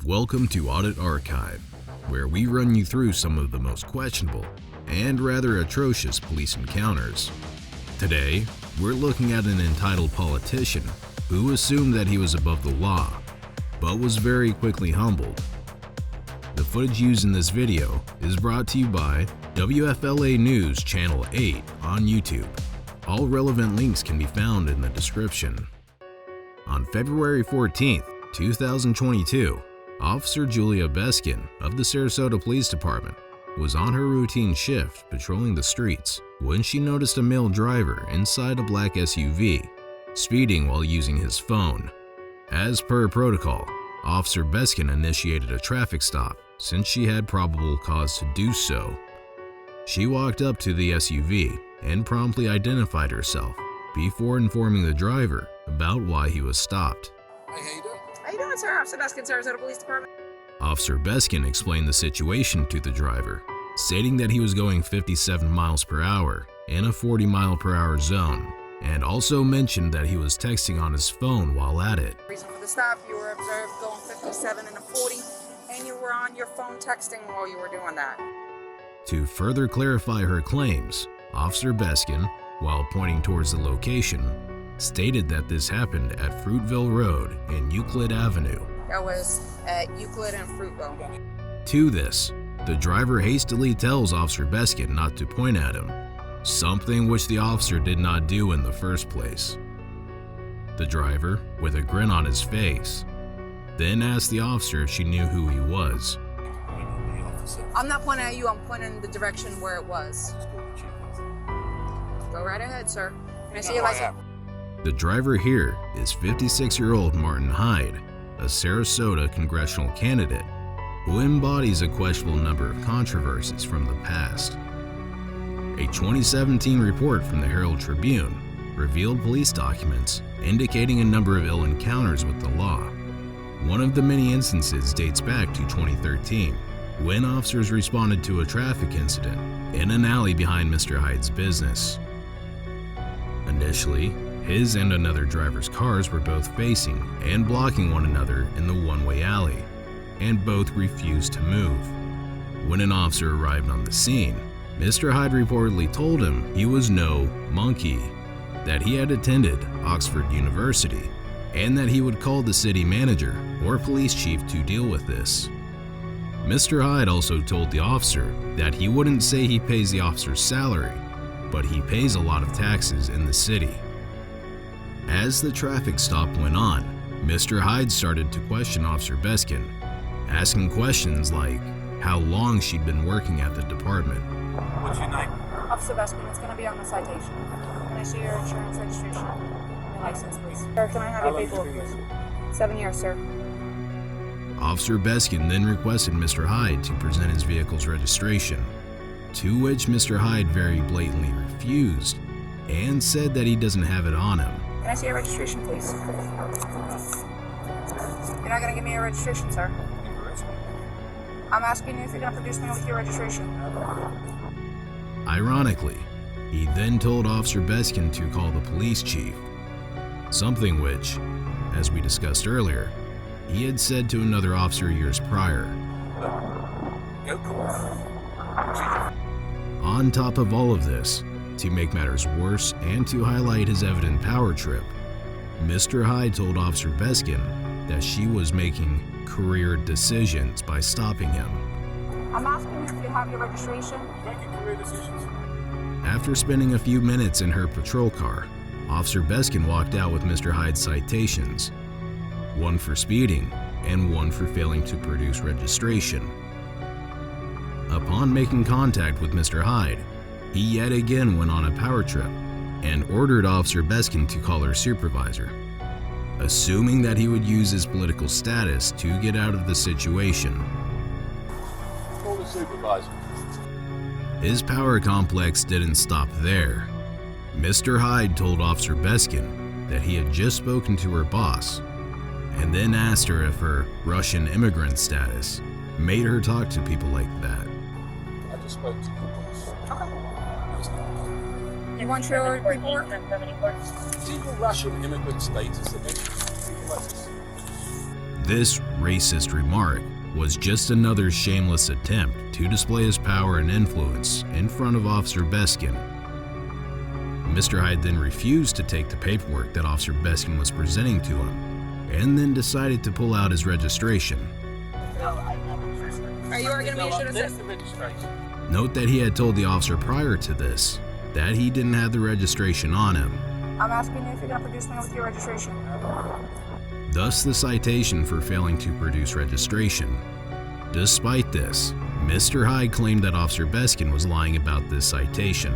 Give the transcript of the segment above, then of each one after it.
Welcome to Audit Archive, where we run you through some of the most questionable and rather atrocious police encounters. Today, we're looking at an entitled politician who assumed that he was above the law, but was very quickly humbled. The footage used in this video is brought to you by WFLA News Channel 8 on YouTube. All relevant links can be found in the description. On February 14th, 2022, Officer Julia Beskin of the Sarasota Police Department was on her routine shift patrolling the streets when she noticed a male driver inside a black SUV, speeding while using his phone. As per protocol, Officer Beskin initiated a traffic stop since she had probable cause to do so. She walked up to the SUV and promptly identified herself before informing the driver about why he was stopped. Hey, how you doing? How you doing, sir? Officer Beskin, Sarasota Police Department. Officer Beskin explained the situation to the driver, stating that he was going 57 miles per hour in a 40-mile-per-hour zone, and also mentioned that he was texting on his phone while at it. Reason for the stop, you were observed going 57 and a 40, and you were on your phone texting while you were doing that. To further clarify her claims, Officer Beskin, while pointing towards the location, stated that this happened at Fruitville Road and Euclid Avenue. That was at Euclid and Fruitville. To this, the driver hastily tells Officer Beskin not to point at him, something which the officer did not do in the first place. The driver, with a grin on his face, then asked the officer if she knew who he was. I'm not pointing at you, I'm pointing in the direction where it was. Go right ahead, sir. Can I see your license? The driver here is 56-year-old Martin Hyde, a Sarasota congressional candidate who embodies a questionable number of controversies from the past. A 2017 report from the Herald Tribune revealed police documents indicating a number of ill encounters with the law. One of the many instances dates back to 2013, when officers responded to a traffic incident in an alley behind Mr. Hyde's business. Initially, his and another driver's cars were both facing and blocking one another in the one-way alley, and both refused to move. When an officer arrived on the scene, Mr. Hyde reportedly told him he was no monkey, that he had attended Oxford University, and that he would call the city manager or police chief to deal with this. Mr. Hyde also told the officer that he wouldn't say he pays the officer's salary, but he pays a lot of taxes in the city. As the traffic stop went on, Mr. Hyde started to question Officer Beskin, asking questions like how long she'd been working at the department. What's your name? Officer Beskin, it's going to be on the citation. Can I see your insurance registration? Your license, please. Sir, can I have your paperwork, please? 7 years, sir. Officer Beskin then requested Mr. Hyde to present his vehicle's registration, to which Mr. Hyde very blatantly refused and said that he doesn't have it on him. Can I see your registration, please? You're not going to give me your registration, sir. I'm asking you if you're going to produce me with your registration. Ironically, he then told Officer Beskin to call the police chief, something which, as we discussed earlier, he had said to another officer years prior. On top of all of this, to make matters worse and to highlight his evident power trip, Mr. Hyde told Officer Beskin that she was making career decisions by stopping him. I'm asking you if you have your registration. Making career decisions. After spending a few minutes in her patrol car, Officer Beskin walked out with Mr. Hyde's citations, one for speeding and one for failing to produce registration. Upon making contact with Mr. Hyde, he yet again went on a power trip and ordered Officer Beskin to call her supervisor, assuming that he would use his political status to get out of the situation. Call the supervisor. His power complex didn't stop there. Mr. Hyde told Officer Beskin that he had just spoken to her boss and then asked her if her Russian immigrant status made her talk to people like that. I just spoke to your boss. Okay. You want your paperwork? Is it your Russian immigrant status that makes you people like this? This racist remark was just another shameless attempt to display his power and influence in front of Officer Beskin. Mr. Hyde then refused to take the paperwork that Officer Beskin was presenting to him, and then decided to pull out his registration. Are you going to be issued a registration? Note that he had told the officer prior to this that he didn't have the registration on him. I'm asking you if you're going to produce me with your registration. Thus the citation for failing to produce registration. Despite this, Mr. Hyde claimed that Officer Beskin was lying about this citation.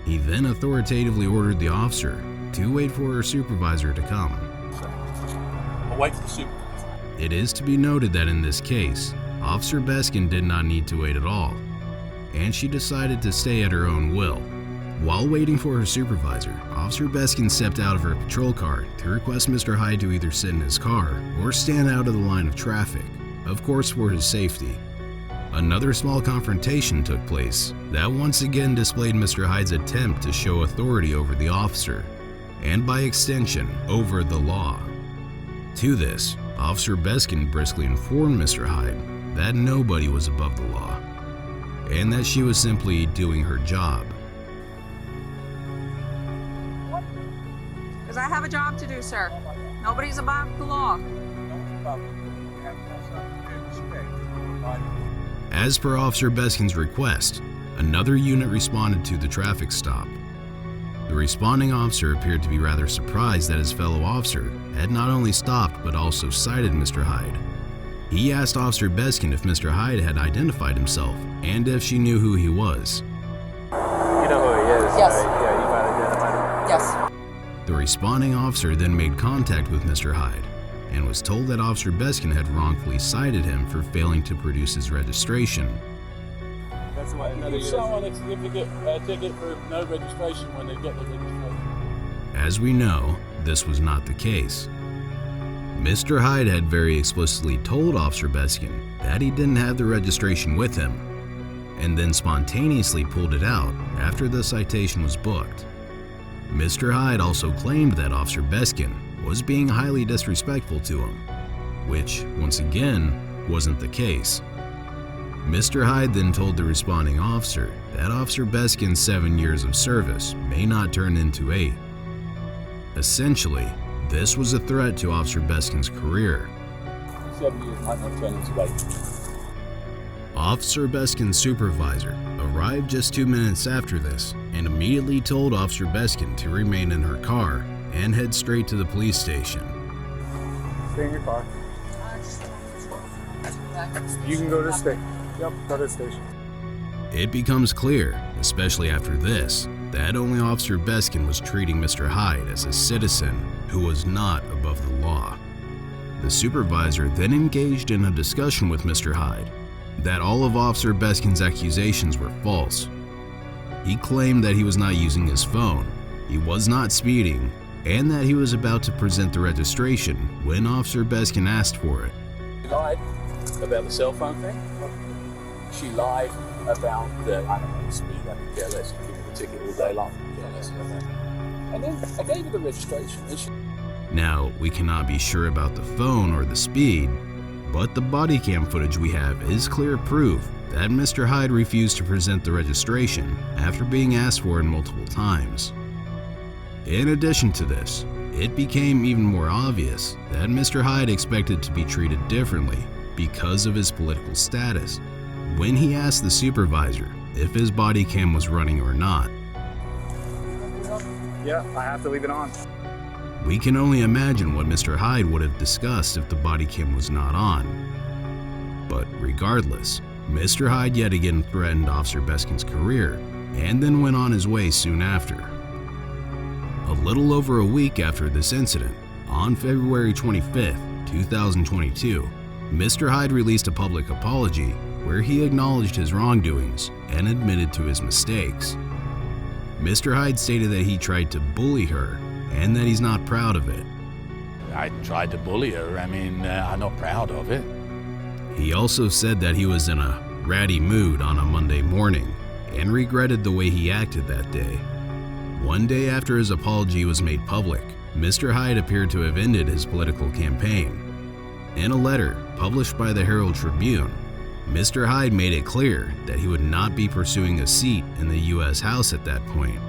He then authoritatively ordered the officer to wait for her supervisor to come. I'll wait for the supervisor. It is to be noted that in this case, Officer Beskin did not need to wait at all, and she decided to stay at her own will. While waiting for her supervisor, Officer Beskin stepped out of her patrol car to request Mr. Hyde to either sit in his car or stand out of the line of traffic, of course for his safety. Another small confrontation took place that once again displayed Mr. Hyde's attempt to show authority over the officer, and by extension, over the law. To this, Officer Beskin briskly informed Mr. Hyde that nobody was above the law, and that she was simply doing her job. Because I have a job to do, sir. Nobody's above the law. As per Officer Beskin's request, another unit responded to the traffic stop. The responding officer appeared to be rather surprised that his fellow officer had not only stopped but also cited Mr. Hyde. He asked Officer Beskin if Mr. Hyde had identified himself and if she knew who he was. You know who he is, Yes. right? Yeah, you might identify him. Yes. The responding officer then made contact with Mr. Hyde and was told that Officer Beskin had wrongfully cited him for failing to produce his registration. That's why another someone a certificate, ticket for no registration when they get the registration. As we know, this was not the case. Mr. Hyde had very explicitly told Officer Beskin that he didn't have the registration with him, and then spontaneously pulled it out after the citation was booked. Mr. Hyde also claimed that Officer Beskin was being highly disrespectful to him, which, once again, wasn't the case. Mr. Hyde then told the responding officer that Officer Beskin's 7 years of service may not turn into 8. Essentially, this was a threat to Officer Beskin's career. 7 years might not turn into 8. Officer Beskin's supervisor arrived just 2 minutes after this and immediately told Officer Beskin to remain in her car and head straight to the police station. Stay in your car. You can go to the station. Yep, go to the station. It becomes clear, especially after this, that only Officer Beskin was treating Mr. Hyde as a citizen who was not above the law. The supervisor then engaged in a discussion with Mr. Hyde that all of Officer Beskin's accusations were false. He claimed that he was not using his phone, he was not speeding, and that he was about to present the registration when Officer Beskin asked for it. She lied about the cell phone thing. She lied about the, I don't know, the speed. I could care less. You give me the ticket all day long. Care less about that. And then I gave her the registration. And she... Now, we cannot be sure about the phone or the speed, but the body cam footage we have is clear proof that Mr. Hyde refused to present the registration after being asked for it multiple times. In addition to this, it became even more obvious that Mr. Hyde expected to be treated differently because of his political status when he asked the supervisor if his body cam was running or not. Yeah, I have to leave it on. We can only imagine what Mr. Hyde would have discussed if the body cam was not on. But regardless, Mr. Hyde yet again threatened Officer Beskin's career and then went on his way soon after. A little over a week after this incident, on February 25th, 2022, Mr. Hyde released a public apology where he acknowledged his wrongdoings and admitted to his mistakes. Mr. Hyde stated that he tried to bully her and that he's not proud of it. I tried to bully her. I'm not proud of it. He also said that he was in a ratty mood on a Monday morning and regretted the way he acted that day. One day after his apology was made public, Mr. Hyde appeared to have ended his political campaign. In a letter published by the Herald Tribune, Mr. Hyde made it clear that he would not be pursuing a seat in the U.S. House at that point,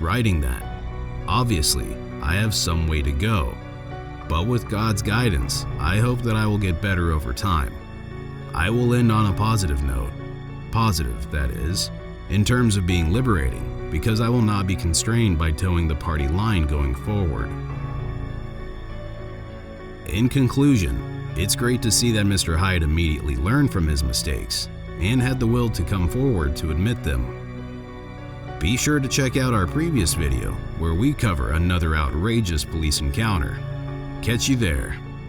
writing that, "Obviously, I have some way to go, but with God's guidance, I hope that I will get better over time. I will end on a positive note. Positive, that is, in terms of being liberating, because I will not be constrained by towing the party line going forward." In conclusion, it's great to see that Mr. Hyde immediately learned from his mistakes and had the will to come forward to admit them. Be sure to check out our previous video where we cover another outrageous police encounter. Catch you there.